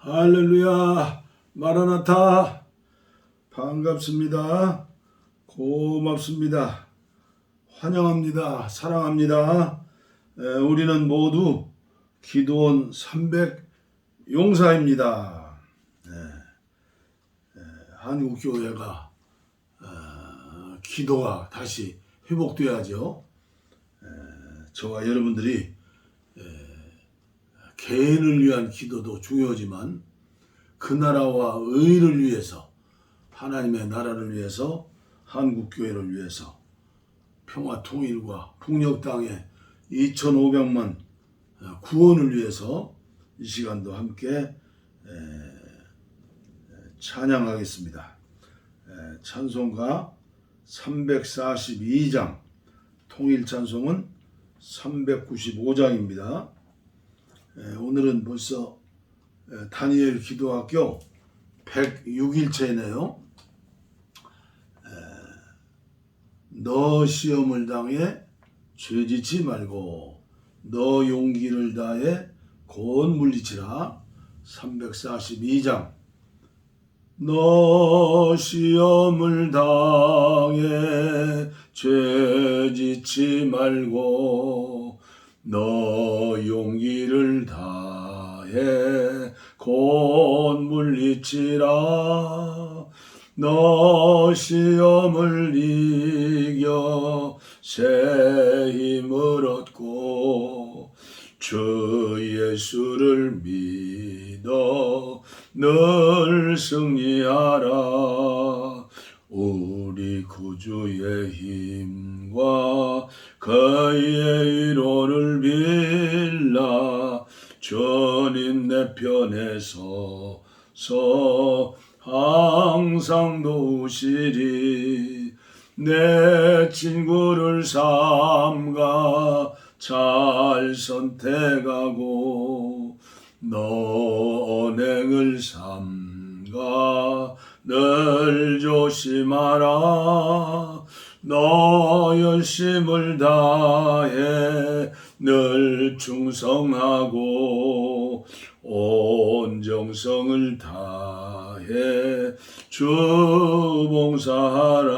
할렐루야, 마라나타. 반갑습니다. 고맙습니다. 환영합니다. 사랑합니다. 우리는 모두 기도원 300 용사입니다. 한국교회가 기도가 다시 회복돼야죠. 저와 여러분들이 개인을 위한 기도도 중요하지만 그 나라와 의를 위해서, 하나님의 나라를 위해서, 한국교회를 위해서, 평화 통일과 북녘 땅의 2,500만 구원을 위해서 이 시간도 함께 찬양하겠습니다. 찬송가 342장, 통일 찬송은 395장입니다. 오늘은 벌써 다니엘 기도학교 106일째네요. 너 시험을 당해 죄짓지 말고 너 용기를 다해 곧 물리치라. 342장. 너 시험을 당해 죄짓지 말고 너 용기를 다해 곧 물리치라. 너 시험을 이겨 새 힘을 얻고 주 예수를 믿어 늘 승리하라. 우리 구주의 힘과 그의 위로를 빌라. 주님 내 편에 서서 항상 도우시리. 내 친구를 삼가 잘 선택하고 너 언행을 삼가 늘 조심하라. 너 열심을 다해 늘 충성하고 온 정성을 다해 주 봉사하라.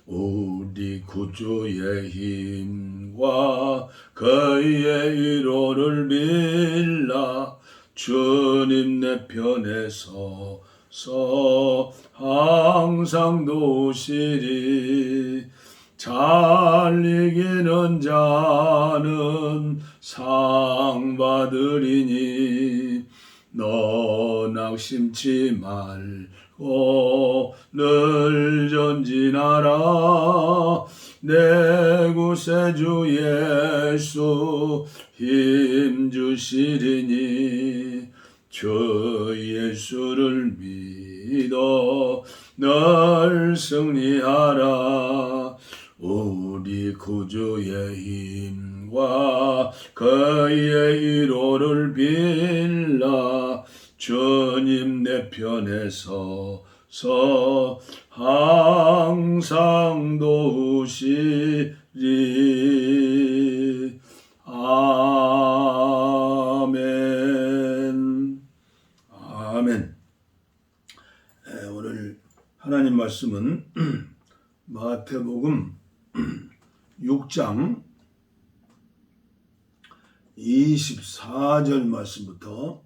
우리 구주의 힘과 그의 위로를 빌라. 주님 내 편에 서서 항상 도우시리. 잘 이기는 자는 상 받으리니 너 낙심치 말고 늘 전진하라. 내 구세주 예수 힘 주시리니 주 예수를 믿어 늘 승리하라. 우리 구주의 힘과 그의 위로를 빌라. 주님 내 편에 서서 항상 도우시리. 아멘. 아멘. 오늘 하나님 말씀은 마태복음 6장 24절 말씀부터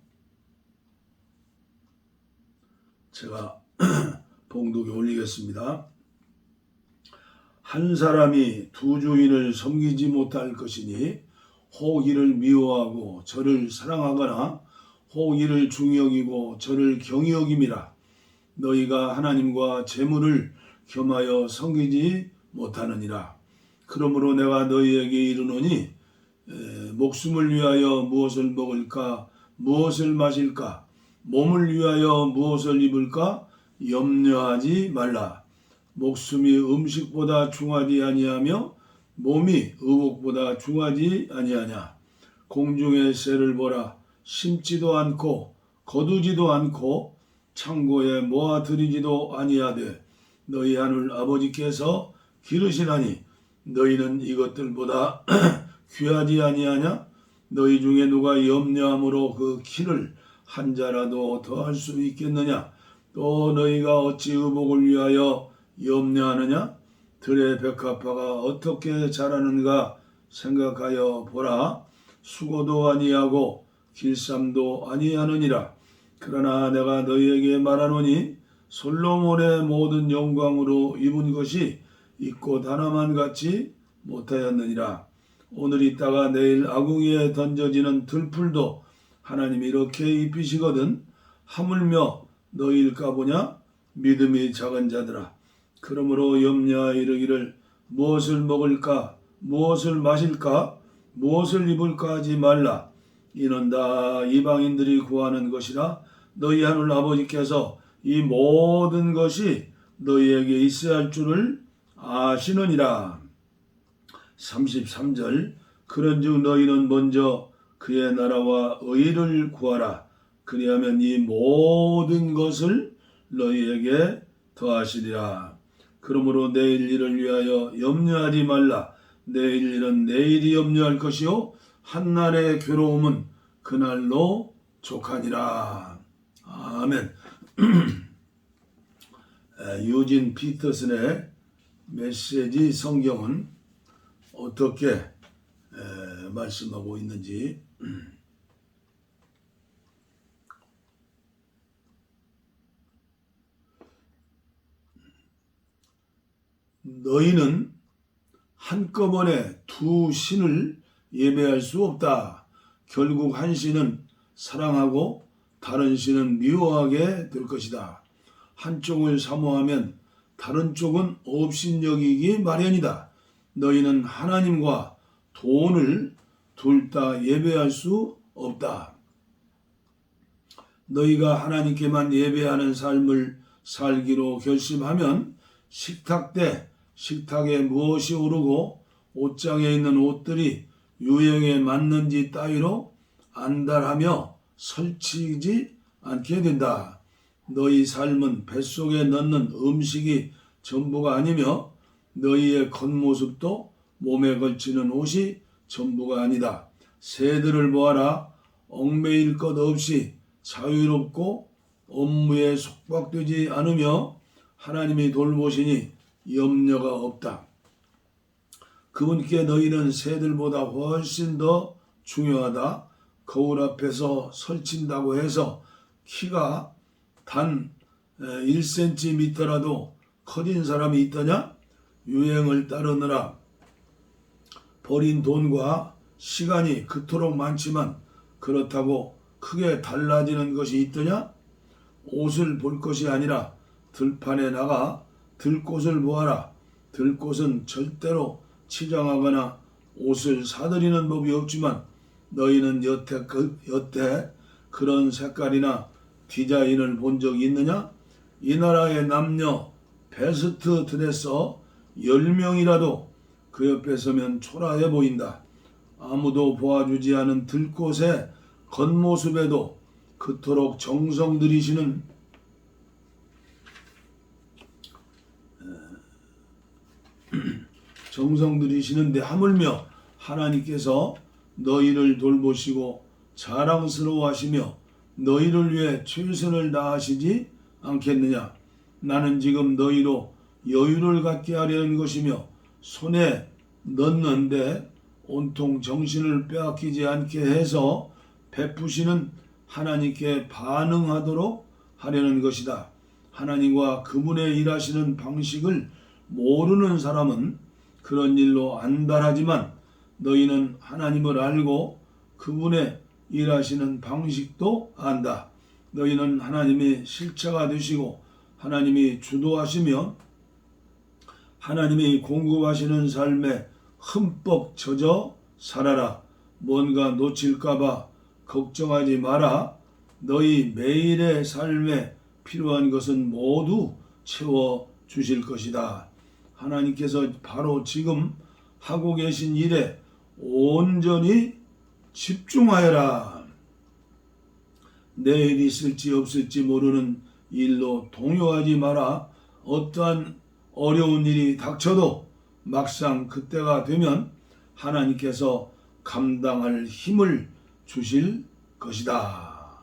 제가 봉독에 올리겠습니다. 한 사람이 두 주인을 섬기지 못할 것이니 혹 이를 미워하고 저를 사랑하거나 혹 이를 중히 여기고 저를 경히 여김이라. 너희가 하나님과 재물을 겸하여 섬기지 못하느니라. 그러므로 내가 너희에게 이르노니 목숨을 위하여 무엇을 먹을까, 무엇을 마실까, 몸을 위하여 무엇을 입을까 염려하지 말라. 목숨이 음식보다 중하지 아니하며 몸이 의복보다 중하지 아니하냐. 공중의 새를 보라. 심지도 않고 거두지도 않고 창고에 모아들이지도 아니하되 너희 하늘 아버지께서 기르시나니 너희는 이것들보다 귀하지 아니하냐? 너희 중에 누가 염려함으로 그 키를 한 자라도 더할 수 있겠느냐? 또 너희가 어찌 의복을 위하여 염려하느냐? 들의 백합화가 어떻게 자라는가 생각하여 보라. 수고도 아니하고 길쌈도 아니하느니라. 그러나 내가 너희에게 말하노니 솔로몬의 모든 영광으로 입은 것이 이 꽃 하나만 같이 못하였느니라. 오늘 있다가 내일 아궁이에 던져지는 들풀도 하나님이 이렇게 입히시거든. 하물며 너희일까 보냐? 믿음이 작은 자들아. 그러므로 염려하여 이르기를 무엇을 먹을까? 무엇을 마실까? 무엇을 입을까 하지 말라. 이는 다 이방인들이 구하는 것이라. 너희 하늘 아버지께서 이 모든 것이 너희에게 있어야 할 줄을 아시느니라. 33절 그런즉 너희는 먼저 그의 나라와 의를 구하라. 그리하면 이 모든 것을 너희에게 더하시리라. 그러므로 내일 일을 위하여 염려하지 말라. 내일 일은 내일이 염려할 것이요 한날의 괴로움은 그날로 족하니라. 아멘. 유진 피터슨의 메시지 성경은 어떻게 말씀하고 있는지 너희는 한꺼번에 두 신을 예배할 수 없다. 결국 한 신은 사랑하고 다른 신은 미워하게 될 것이다. 한쪽을 사모하면 다른 쪽은 업신여기기 마련이다. 너희는 하나님과 돈을 둘 다 예배할 수 없다. 너희가 하나님께만 예배하는 삶을 살기로 결심하면 식탁 때 식탁에 무엇이 오르고 옷장에 있는 옷들이 유행에 맞는지 따위로 안달하며 설치지 않게 된다. 너희 삶은 뱃속에 넣는 음식이 전부가 아니며 너희의 겉모습도 몸에 걸치는 옷이 전부가 아니다. 새들을 보아라. 얽매일 것 없이 자유롭고 업무에 속박되지 않으며 하나님이 돌보시니 염려가 없다. 그분께 너희는 새들보다 훨씬 더 중요하다. 거울 앞에서 설친다고 해서 키가 단 1cm라도 커진 사람이 있더냐? 유행을 따르느라 버린 돈과 시간이 그토록 많지만 그렇다고 크게 달라지는 것이 있더냐? 옷을 볼 것이 아니라 들판에 나가 들꽃을 보아라. 들꽃은 절대로 치장하거나 옷을 사들이는 법이 없지만 너희는 여태 그런 색깔이나 디자인을 본 적이 있느냐? 이 나라의 남녀 베스트 드레서 10명이라도 그 옆에 서면 초라해 보인다. 아무도 보아주지 않은 들꽃의 겉모습에도 그토록 정성 들이시는데 하물며 하나님께서 너희를 돌보시고 자랑스러워하시며 너희를 위해 최선을 다하시지 않겠느냐? 나는 지금 너희로 여유를 갖게 하려는 것이며 손에 넣는데 온통 정신을 빼앗기지 않게 해서 베푸시는 하나님께 반응하도록 하려는 것이다. 하나님과 그분의 일하시는 방식을 모르는 사람은 그런 일로 안달하지만 너희는 하나님을 알고 그분의 일하시는 방식도 안다. 너희는 하나님의 실체가 되시고 하나님이 주도하시며 하나님이 공급하시는 삶에 흠뻑 젖어 살아라. 뭔가 놓칠까봐 걱정하지 마라. 너희 매일의 삶에 필요한 것은 모두 채워 주실 것이다. 하나님께서 바로 지금 하고 계신 일에 온전히 집중하여라. 내일 있을지 없을지 모르는 일로 동요하지 마라. 어떠한 어려운 일이 닥쳐도 막상 그때가 되면 하나님께서 감당할 힘을 주실 것이다.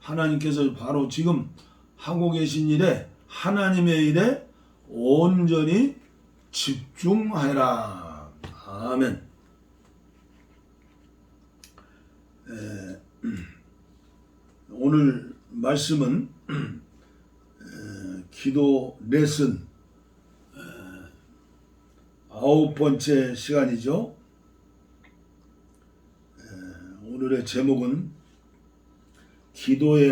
하나님께서 바로 지금 하고 계신 일에, 하나님의 일에 온전히 집중하라. 아멘. 오늘 말씀은 기도 레슨 9번째 시간이죠. 오늘의 제목은 기도의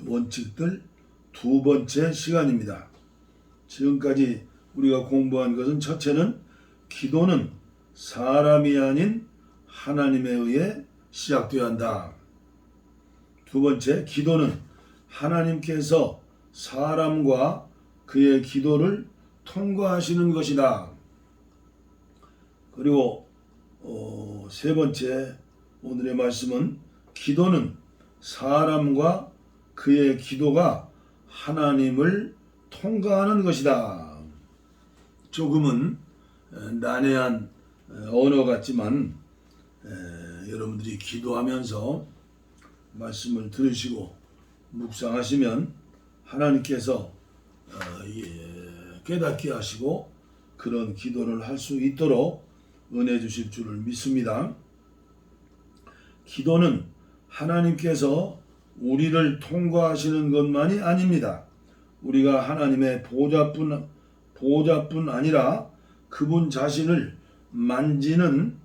원칙들 두 번째 시간입니다. 지금까지 우리가 공부한 것은, 첫째는 기도는 사람이 아닌 하나님에 의해 시작되어야 한다. 두 번째, 기도는 하나님께서 사람과 그의 기도를 통과하시는 것이다. 그리고 세 번째, 오늘의 말씀은 기도는 사람과 그의 기도가 하나님을 통과하는 것이다. 조금은 난해한 언어 같지만 여러분들이 기도하면서 말씀을 들으시고 묵상하시면 하나님께서 깨닫게 하시고 그런 기도를 할 수 있도록 은혜 주실 줄을 믿습니다. 기도는 하나님께서 우리를 통과하시는 것만이 아닙니다. 우리가 하나님의 보좌뿐 아니라 그분 자신을 만지는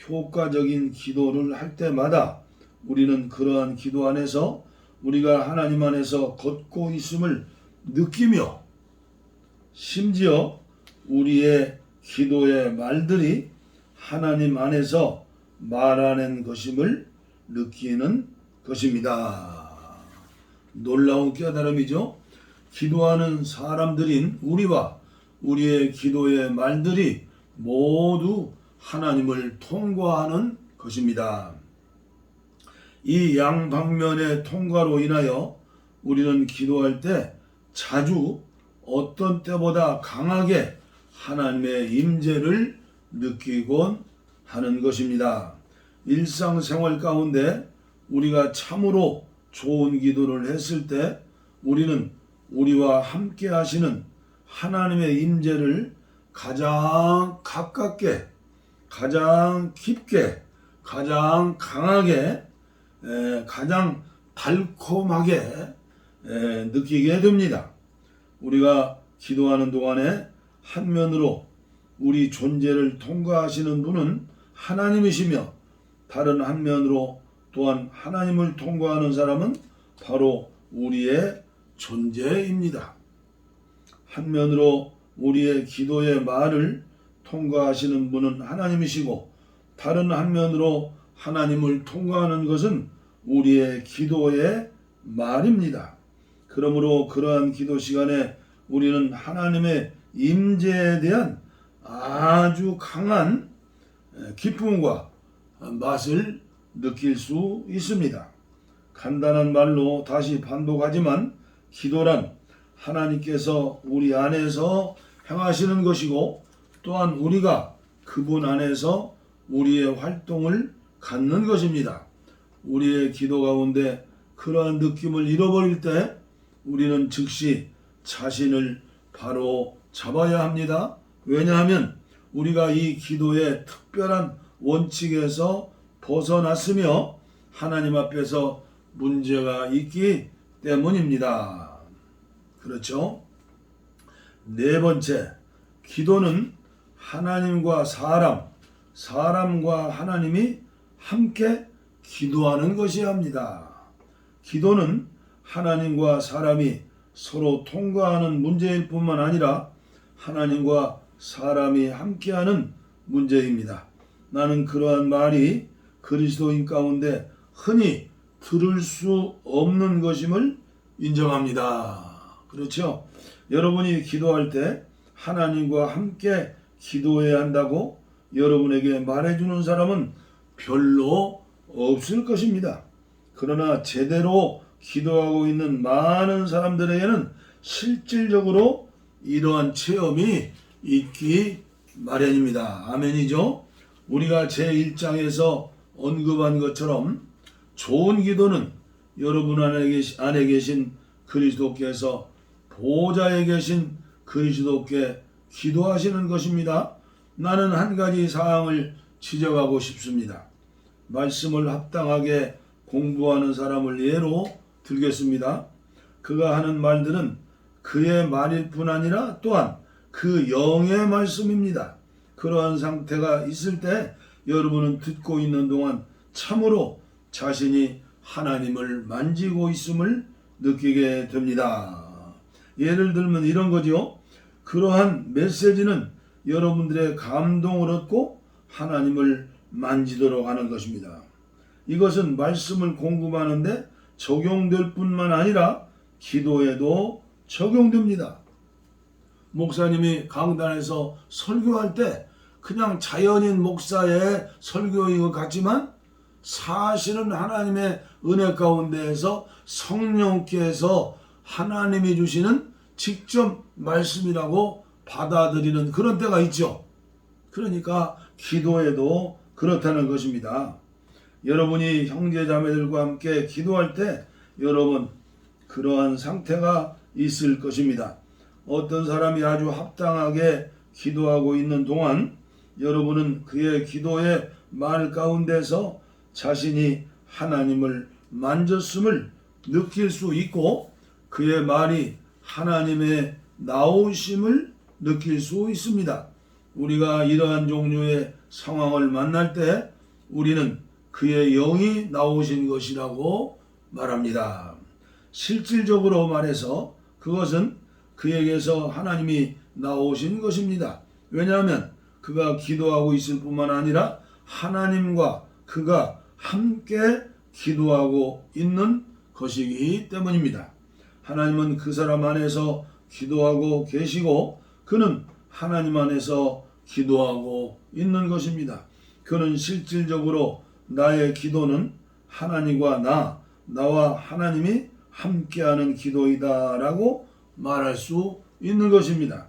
효과적인 기도를 할 때마다 우리는 그러한 기도 안에서 우리가 하나님 안에서 걷고 있음을 느끼며, 심지어 우리의 기도의 말들이 하나님 안에서 말하는 것임을 느끼는 것입니다. 놀라운 깨달음이죠. 기도하는 사람들인 우리와 우리의 기도의 말들이 모두 하나님을 통과하는 것입니다. 이 양방면의 통과로 인하여 우리는 기도할 때 자주 어떤 때보다 강하게 하나님의 임재를 느끼곤 하는 것입니다. 일상생활 가운데 우리가 참으로 좋은 기도를 했을 때 우리는 우리와 함께 하시는 하나님의 임재를 가장 가깝게, 가장 깊게, 가장 강하게, 가장 달콤하게 느끼게 됩니다. 우리가 기도하는 동안에 한면으로 우리 존재를 통과하시는 분은 하나님이시며, 다른 한면으로 또한 하나님을 통과하는 사람은 바로 우리의 존재입니다. 한면으로 우리의 기도의 말을 통과하시는 분은 하나님이시고, 다른 한면으로 하나님을 통과하는 것은 우리의 기도의 말입니다. 그러므로 그러한 기도 시간에 우리는 하나님의 임재에 대한 아주 강한 기쁨과 맛을 느낄 수 있습니다. 간단한 말로 다시 반복하지만, 기도란 하나님께서 우리 안에서 행하시는 것이고, 또한 우리가 그분 안에서 우리의 활동을 갖는 것입니다. 우리의 기도 가운데 그러한 느낌을 잃어버릴 때 우리는 즉시 자신을 바로 잡아야 합니다. 왜냐하면 우리가 이 기도의 특별한 원칙에서 벗어났으며 하나님 앞에서 문제가 있기 때문입니다. 그렇죠? 네 번째, 기도는 하나님과 사람과 하나님이 함께 기도하는 것이야 합니다. 기도는 하나님과 사람이 서로 통과하는 문제일 뿐만 아니라 하나님과 사람이 함께하는 문제입니다. 나는 그러한 말이 그리스도인 가운데 흔히 들을 수 없는 것임을 인정합니다. 그렇죠? 여러분이 기도할 때 하나님과 함께 기도해야 한다고 여러분에게 말해주는 사람은 별로 없을 것입니다. 그러나 제대로 기도하고 있는 많은 사람들에게는 실질적으로 이러한 체험이 있기 마련입니다. 아멘이죠? 우리가 제1장에서 언급한 것처럼 좋은 기도는 여러분 안에 계신 그리스도께서 보좌에 계신 그리스도께 기도하시는 것입니다. 나는 한 가지 사항을 지적하고 싶습니다. 말씀을 합당하게 공부하는 사람을 예로 들겠습니다. 그가 하는 말들은 그의 말일 뿐 아니라 또한 그 영의 말씀입니다. 그러한 상태가 있을 때 여러분은 듣고 있는 동안 참으로 자신이 하나님을 만지고 있음을 느끼게 됩니다. 예를 들면 이런 거죠. 그러한 메시지는 여러분들의 감동을 얻고 하나님을 만지도록 하는 것입니다. 이것은 말씀을 공부하는데 적용될 뿐만 아니라 기도에도 적용됩니다. 목사님이 강단에서 설교할 때 그냥 자연인 목사의 설교인 것 같지만 사실은 하나님의 은혜 가운데에서 성령께서 하나님이 주시는 직접 말씀이라고 받아들이는 그런 때가 있죠. 그러니까 기도에도 그렇다는 것입니다. 여러분이 형제자매들과 함께 기도할 때 여러분 그러한 상태가 있을 것입니다. 어떤 사람이 아주 합당하게 기도하고 있는 동안 여러분은 그의 기도의 말 가운데서 자신이 하나님을 만졌음을 느낄 수 있고 그의 말이 하나님의 나오심을 느낄 수 있습니다. 우리가 이러한 종류의 상황을 만날 때 우리는 그의 영이 나오신 것이라고 말합니다. 실질적으로 말해서 그것은 그에게서 하나님이 나오신 것입니다. 왜냐하면 그가 기도하고 있을 뿐만 아니라 하나님과 그가 함께 기도하고 있는 것이기 때문입니다. 하나님은 그 사람 안에서 기도하고 계시고 그는 하나님 안에서 기도하고 있는 것입니다. 그는 실질적으로 나의 기도는 하나님과 나와 하나님이 함께하는 기도이다 라고 말할 수 있는 것입니다.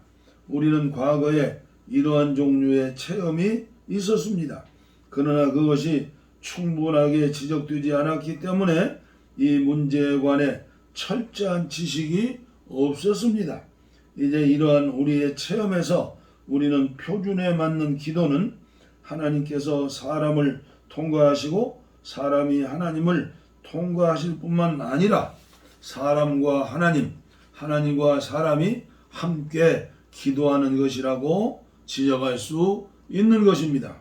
우리는 과거에 이러한 종류의 체험이 있었습니다. 그러나 그것이 충분하게 지적되지 않았기 때문에 이 문제에 관해 철저한 지식이 없었습니다. 이제 이러한 우리의 체험에서 우리는 표준에 맞는 기도는 하나님께서 사람을 통과하시고 사람이 하나님을 통과하실 뿐만 아니라 사람과 하나님, 하나님과 사람이 함께 기도하는 것이라고 지적할 수 있는 것입니다.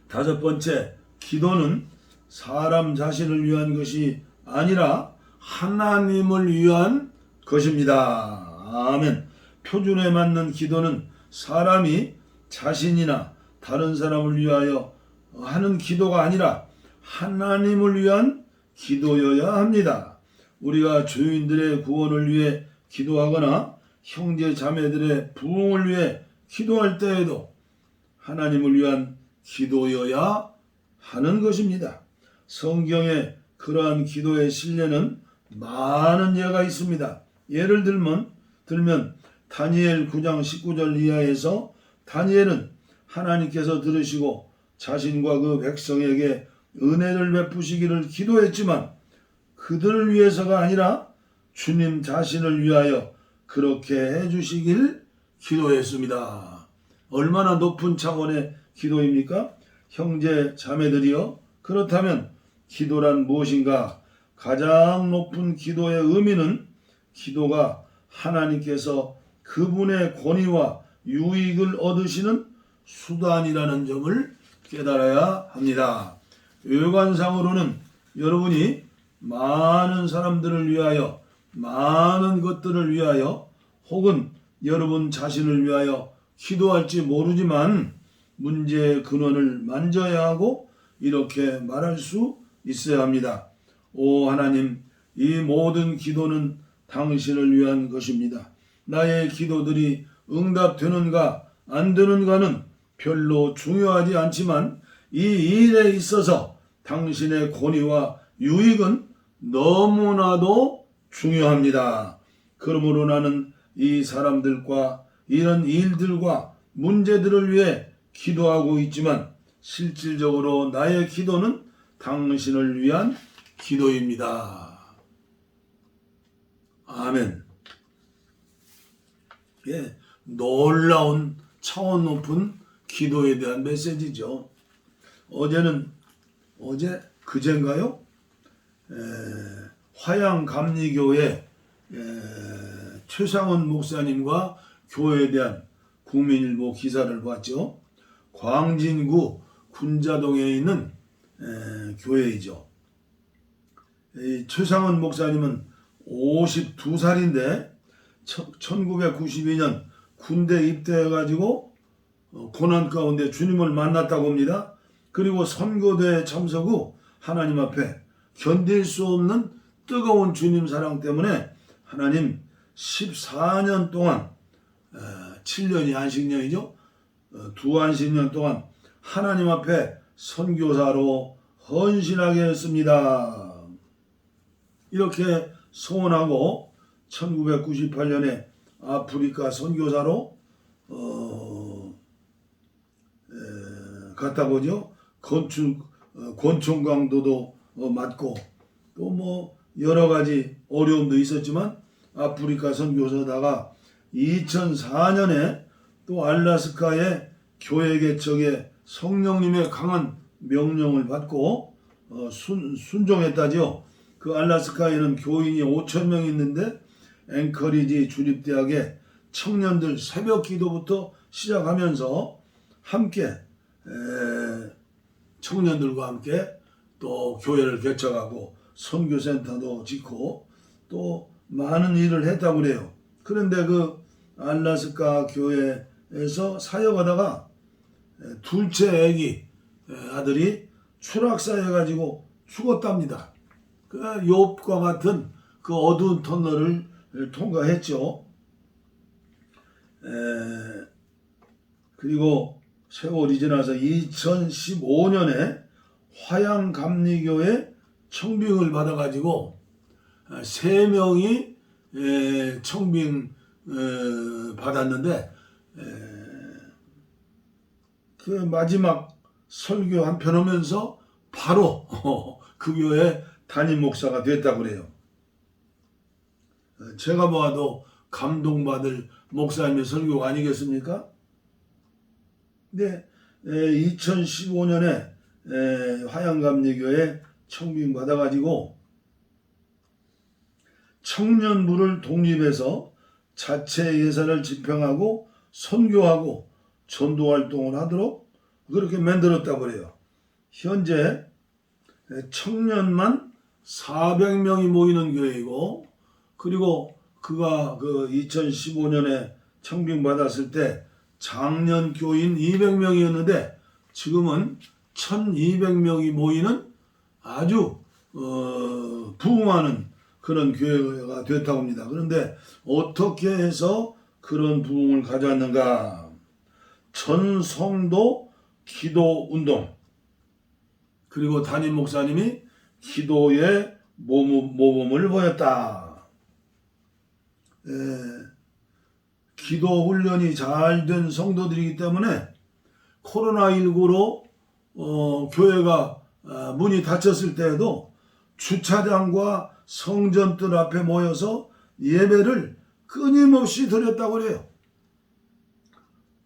다섯 번째, 기도는 사람 자신을 위한 것이 아니라 하나님을 위한 것입니다. 아멘. 표준에 맞는 기도는 사람이 자신이나 다른 사람을 위하여 하는 기도가 아니라 하나님을 위한 기도여야 합니다. 우리가 죄인들의 구원을 위해 기도하거나 형제 자매들의 부흥을 위해 기도할 때에도 하나님을 위한 기도여야 하는 것입니다. 성경에 그러한 기도의 신뢰는 많은 예가 있습니다. 예를 들면 다니엘 9장 19절 이하에서 다니엘은 하나님께서 들으시고 자신과 그 백성에게 은혜를 베푸시기를 기도했지만 그들을 위해서가 아니라 주님 자신을 위하여 그렇게 해주시길 기도했습니다. 얼마나 높은 차원의 기도입니까? 형제 자매들이여, 그렇다면 기도란 무엇인가? 가장 높은 기도의 의미는 기도가 하나님께서 그분의 권위와 유익을 얻으시는 수단이라는 점을 깨달아야 합니다. 외관상으로는 여러분이 많은 사람들을 위하여, 많은 것들을 위하여 혹은 여러분 자신을 위하여 기도할지 모르지만 문제의 근원을 만져야 하고 이렇게 말할 수 있어야 합니다. 오 하나님, 이 모든 기도는 당신을 위한 것입니다. 나의 기도들이 응답되는가 안 되는가는 별로 중요하지 않지만 이 일에 있어서 당신의 권위와 유익은 너무나도 중요합니다. 그러므로 나는 이 사람들과 이런 일들과 문제들을 위해 기도하고 있지만 실질적으로 나의 기도는 당신을 위한 기도입니다. 아멘. 예, 놀라운 차원 높은 기도에 대한 메시지죠. 그젠가요? 화양감리교회 최상원 목사님과 교회에 대한 국민일보 기사를 봤죠. 광진구 군자동에 있는 교회이죠. 이 최상원 목사님은 52살인데 1992년 군대 입대해가지고 고난 가운데 주님을 만났다고 합니다. 그리고 선교대에 참석 후 하나님 앞에 견딜 수 없는 뜨거운 주님 사랑 때문에 하나님 14년 동안 7년이 안식년이죠. 두 안식년 동안 하나님 앞에 선교사로 헌신하게 했습니다. 이렇게 소원하고 1998년에 아프리카 선교사로 갔다 보죠. 권총강도도 맞고 또 뭐 여러 가지 어려움도 있었지만 아프리카 선교사다가 2004년에 또 알래스카의 교회 개척에 성령님의 강한 명령을 받고 순종했다죠. 그 알래스카에는 교인이 5,000명 있는데 앵커리지 주립대학의 청년들 새벽 기도부터 시작하면서 함께 청년들과 함께 또 교회를 개척하고 선교센터도 짓고 또 많은 일을 했다고 그래요. 그런데 그 알래스카 교회에서 사역하다가 둘째 아기 아들이 추락사해가지고 죽었답니다. 그 욥과 같은 그 어두운 터널을 통과했죠. 그리고 세월이 지나서 2015년에 화양감리교회 청빙을 받아가지고 3명이 청빙 받았는데 그 마지막 설교 한 편 하면서 바로 그 교회 담임 목사가 됐다고 그래요. 제가 보아도 감동받을 목사님의 설교가 아니겠습니까? 네, 2015년에 화양감리교회 청빙 받아가지고 청년부를 독립해서 자체 예산을 집행하고 선교하고 전도활동을 하도록 그렇게 만들었다고 그래요. 현재 청년만 400명이 모이는 교회이고 그리고 그가 그 2015년에 청빙 받았을 때 작년 교인 200명이었는데 지금은 1200명이 모이는 아주 부흥하는 그런 교회가 됐다고 합니다. 그런데 어떻게 해서 그런 부흥을 가져왔는가? 전 성도 기도 운동 그리고 담임 목사님이 기도의 모범을 보였다. 기도 훈련이 잘 된 성도들이기 때문에 코로나19로 교회가 문이 닫혔을 때에도 주차장과 성전들 앞에 모여서 예배를 끊임없이 드렸다고 그래요.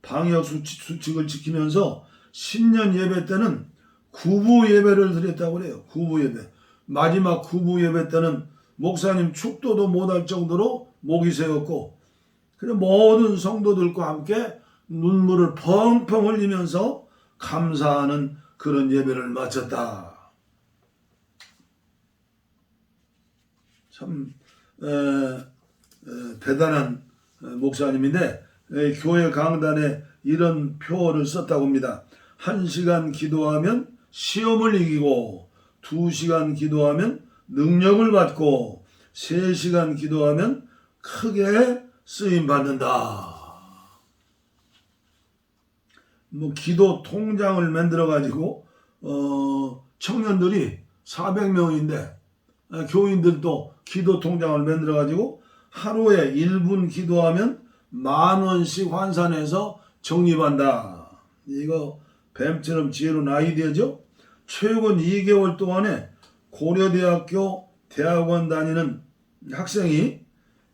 방역 수칙을 지키면서 신년 예배 때는 구부 예배를 드렸다고 그래요. 구부 예배. 마지막 구부 예배 때는 목사님 축도도 못할 정도로 목이 새었고 그래 모든 성도들과 함께 눈물을 펑펑 흘리면서 감사하는 그런 예배를 마쳤다. 참 대단한 목사님인데 교회 강단에 이런 표어를 썼다고 합니다. 1시간 기도하면 시험을 이기고 2시간 기도하면 능력을 받고 3시간 기도하면 크게 쓰임 받는다. 뭐 기도 통장을 만들어 가지고 청년들이 400명인데 교인들도 기도 통장을 만들어 가지고 하루에 1분 기도하면 10,000원씩 환산해서 적립한다. 이거 뱀처럼 지혜로운 아이디어죠. 최근 2개월 동안에 고려대학교 대학원 다니는 학생이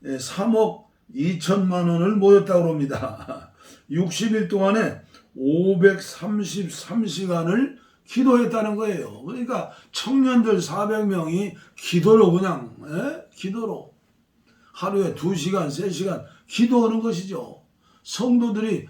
3억 2천만 원을 모였다고 합니다. 60일 동안에 533시간을 기도했다는 거예요. 그러니까 청년들 400명이 기도로 그냥 기도로 하루에 2시간, 3시간 기도하는 것이죠. 성도들이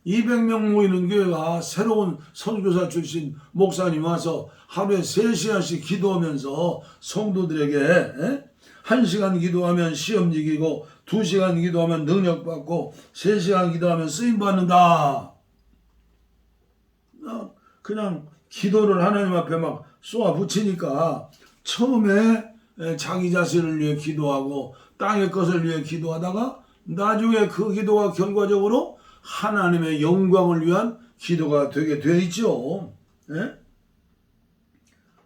200명 모이는 교회가 새로운 선교사 출신 목사님 와서 하루에 3시간씩 기도하면서 성도들에게 1시간 기도하면 시험 이기고 2시간 기도하면 능력받고 3시간 기도하면 쓰임받는다. 그냥 기도를 하나님 앞에 막 쏘아 붙이니까 처음에 자기 자신을 위해 기도하고 땅의 것을 위해 기도하다가 나중에 그 기도가 결과적으로 하나님의 영광을 위한 기도가 되게 돼 있죠.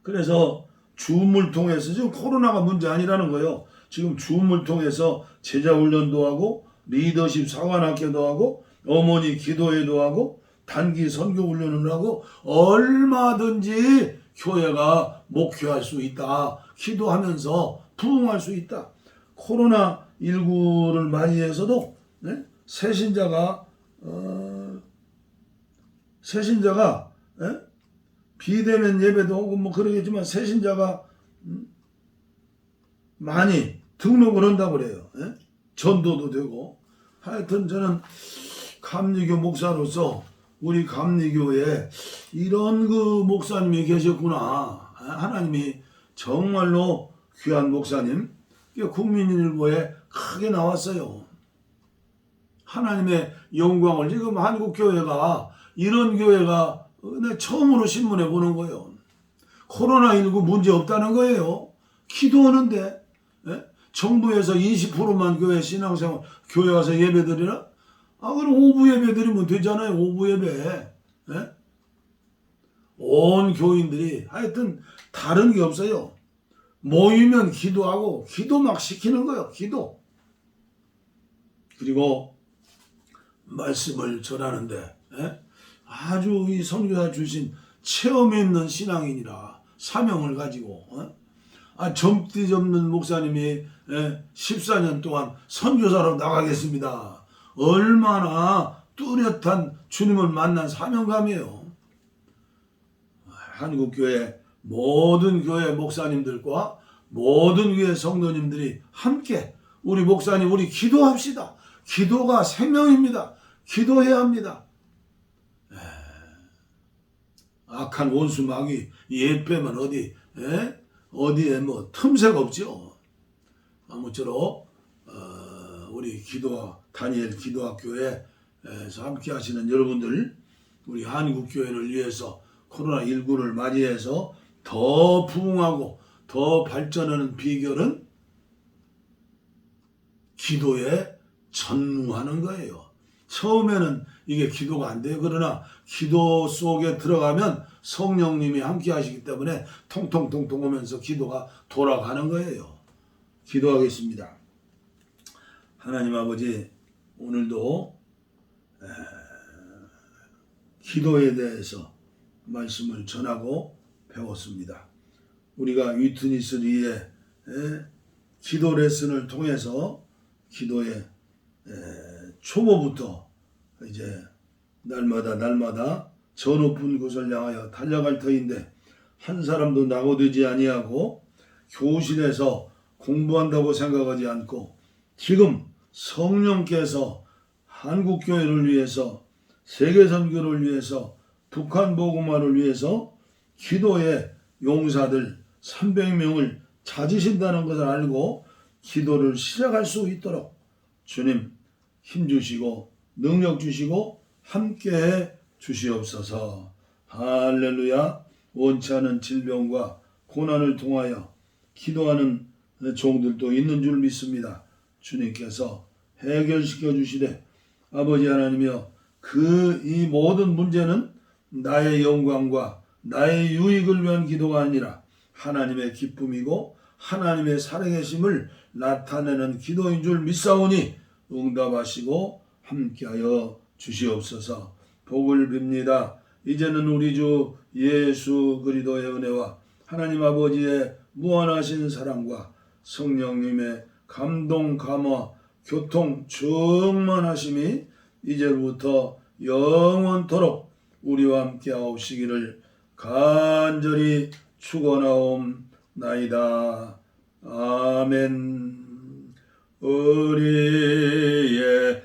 그래서 줌을 통해서 지금 코로나가 문제 아니라는 거예요. 지금 줌을 통해서 제자 훈련도 하고 리더십 사관학교도 하고 어머니 기도회도 하고 단기 선교 훈련을 하고 얼마든지 교회가 목회할 수 있다. 기도하면서 부흥할 수 있다. 코로나19를 맞이해서도 새신자가 비대면 예배도 하고 뭐 그러겠지만 새신자가 많이 등록을 한다고 그래요. 전도도 되고. 하여튼 저는 감리교 목사로서 우리 감리교에 이런 그 목사님이 계셨구나. 하나님이 정말로 귀한 목사님. 국민일보에 크게 나왔어요. 하나님의 영광을 지금 한국교회가 이런 교회가 처음으로 신문에 보는 거예요. 코로나19 문제 없다는 거예요. 기도하는데 정부에서 20%만 교회 신앙생활 교회 와서 예배 드리라? 그럼 오부 예배 드리면 되잖아요. 오부 예배. 온 교인들이 하여튼 다른 게 없어요. 모이면 기도하고 기도 막 시키는 거예요. 기도. 그리고 말씀을 전하는데 아주 이 선교사 출신 체험 있는 신앙인이라 사명을 가지고 점띠 없는 목사님이 14년 동안 선교사로 나가겠습니다. 얼마나 뚜렷한 주님을 만난 사명감이에요. 한국교회 모든 교회 목사님들과 모든 교회 성도님들이 함께 우리 목사님 우리 기도합시다. 기도가 생명입니다. 기도해야 합니다. 악한 원수 마귀 예빼면 어디에 뭐 틈새가 없죠. 아무쪼록 우리 다니엘 기도학교에서 함께 하시는 여러분들 우리 한국교회를 위해서 코로나19를 맞이해서 더 부흥하고 더 발전하는 비결은 기도에 전무하는 거예요. 처음에는 이게 기도가 안 돼요. 그러나 기도 속에 들어가면 성령님이 함께 하시기 때문에 통통통통 하면서 기도가 돌아가는 거예요. 기도하겠습니다. 하나님 아버지, 오늘도 기도에 대해서 말씀을 전하고 배웠습니다. 우리가 위트니스 리의 기도 레슨을 통해서 기도의 초보부터 이제 날마다 저 높은 곳을 향하여 달려갈 터인데 한 사람도 낙오되지 아니하고 교실에서 공부한다고 생각하지 않고 지금 성령께서 한국교회를 위해서 세계선교를 위해서 북한 복음화를 위해서 기도의 용사들 300명을 찾으신다는 것을 알고 기도를 시작할 수 있도록 주님 힘주시고 능력 주시고 함께해 주시옵소서. 할렐루야. 원치 않은 질병과 고난을 통하여 기도하는 종들도 있는 줄 믿습니다. 주님께서 해결시켜 주시되 아버지 하나님이여 이 모든 문제는 나의 영광과 나의 유익을 위한 기도가 아니라 하나님의 기쁨이고 하나님의 살아계심을 나타내는 기도인 줄 믿사오니 응답하시고 함께하여 주시옵소서. 복을 빕니다. 이제는 우리 주 예수 그리스도의 은혜와 하나님 아버지의 무한하신 사랑과 성령님의 감동, 감화, 교통, 충만하심이 이제부터 영원토록 우리와 함께 하옵시기를 간절히 축원하옵나이다. 아멘. 우리의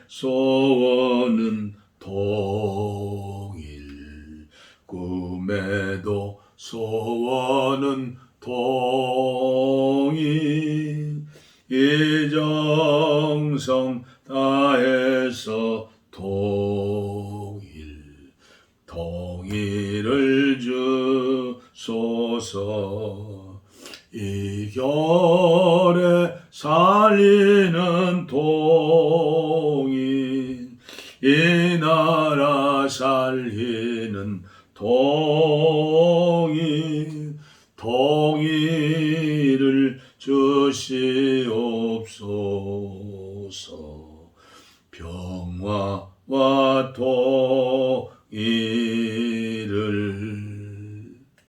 소원은 통일, 꿈에도 소원은 통일, 이 정성 다해서 통일을 주소서. 이 겨울에 살리는 통일, 이 나라 살리는 통일을 주시옵소서. 평화와 통일